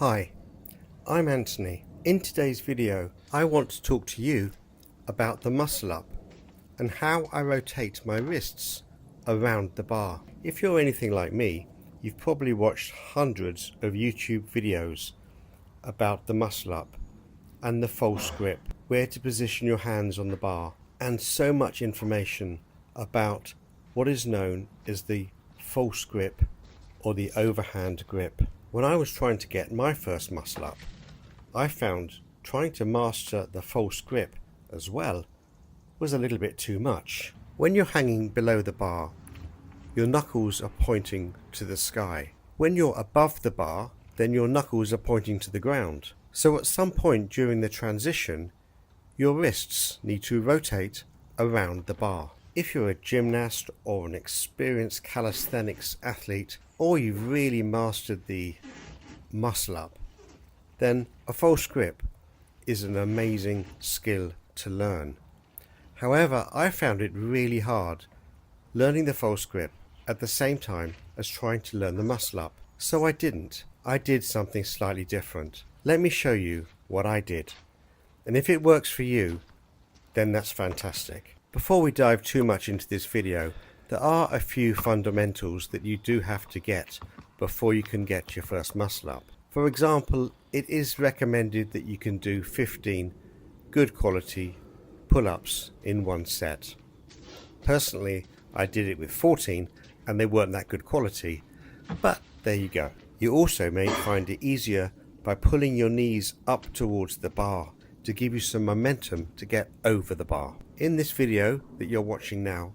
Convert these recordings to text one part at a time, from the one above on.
Hi, I'm Anthony. In today's video, I want to talk to you about the muscle up and how I rotate my wrists around the bar. If you're anything like me, you've probably watched hundreds of YouTube videos about the muscle up and the false grip, where to position your hands on the bar, and so much information about what is known as the false grip or the overhand grip. When I was trying to get my first muscle up, I found trying to master the false grip as well was a little bit too much. When you're hanging below the bar, your knuckles are pointing to the sky. When you're above the bar, then your knuckles are pointing to the ground. So at some point during the transition, your wrists need to rotate around the bar. If you're a gymnast or an experienced calisthenics athlete, or you've really mastered the muscle up, then a false grip is an amazing skill to learn. However, I found it really hard learning the false grip at the same time as trying to learn the muscle up. So I didn't. I did something slightly different. Let me show you what I did. And if it works for you, then that's fantastic. Before we dive too much into this video, there are a few fundamentals that you do have to get before you can get your first muscle up. For example, it is recommended that you can do 15 good quality pull-ups in one set. Personally, I did it with 14 and they weren't that good quality, but there you go. You also may find it easier by pulling your knees up towards the bar to give you some momentum to get over the bar. In this video that you're watching now,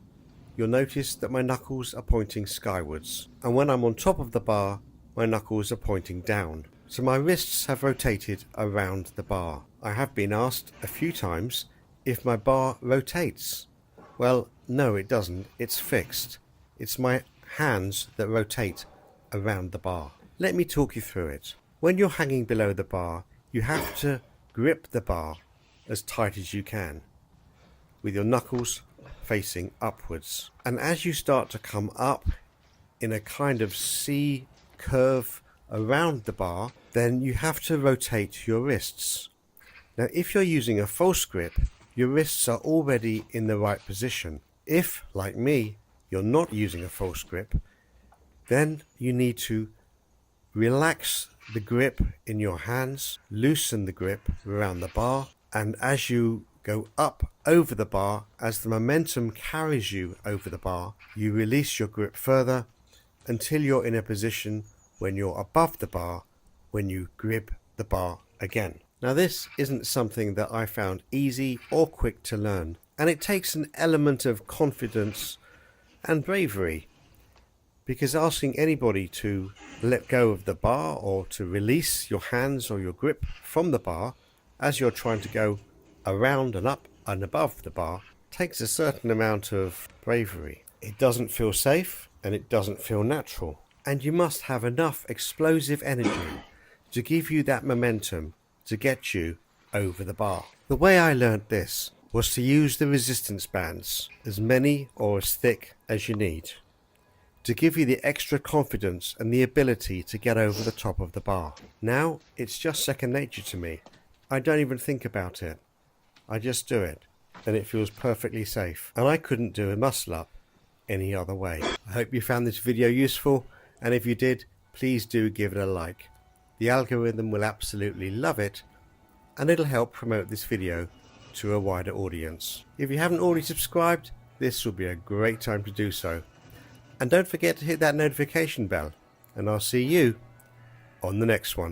you'll notice that my knuckles are pointing skywards, and when I'm on top of the bar, my knuckles are pointing down. So my wrists have rotated around the bar. I have been asked a few times if my bar rotates. Well, no, it doesn't. It's fixed. It's my hands that rotate around the bar. Let me talk you through it. When you're hanging below the bar, you have to grip the bar as tight as you can, with your knuckles facing upwards. And as you start to come up in a kind of C curve around the bar, then you have to rotate your wrists. Now, if you're using a false grip, your wrists are already in the right position. If, like me, you're not using a false grip, then you need to relax the grip in your hands, loosen the grip around the bar, and as you go up over the bar, as the momentum carries you over the bar, you release your grip further until you're in a position when you're above the bar, when you grip the bar again. Now, this isn't something that I found easy or quick to learn, and it takes an element of confidence and bravery, because asking anybody to let go of the bar or to release your hands or your grip from the bar as you're trying to go around and up and above the bar takes a certain amount of bravery. It doesn't feel safe and it doesn't feel natural. And you must have enough explosive energy to give you that momentum to get you over the bar. The way I learned this was to use the resistance bands, as many or as thick as you need, to give you the extra confidence and the ability to get over the top of the bar. Now, it's just second nature to me. I don't even think about it. I just do it, and it feels perfectly safe. And I couldn't do a muscle up any other way. I hope you found this video useful, and if you did, please do give it a like. The algorithm will absolutely love it, and it'll help promote this video to a wider audience. If you haven't already subscribed, this will be a great time to do so. And don't forget to hit that notification bell, and I'll see you on the next one.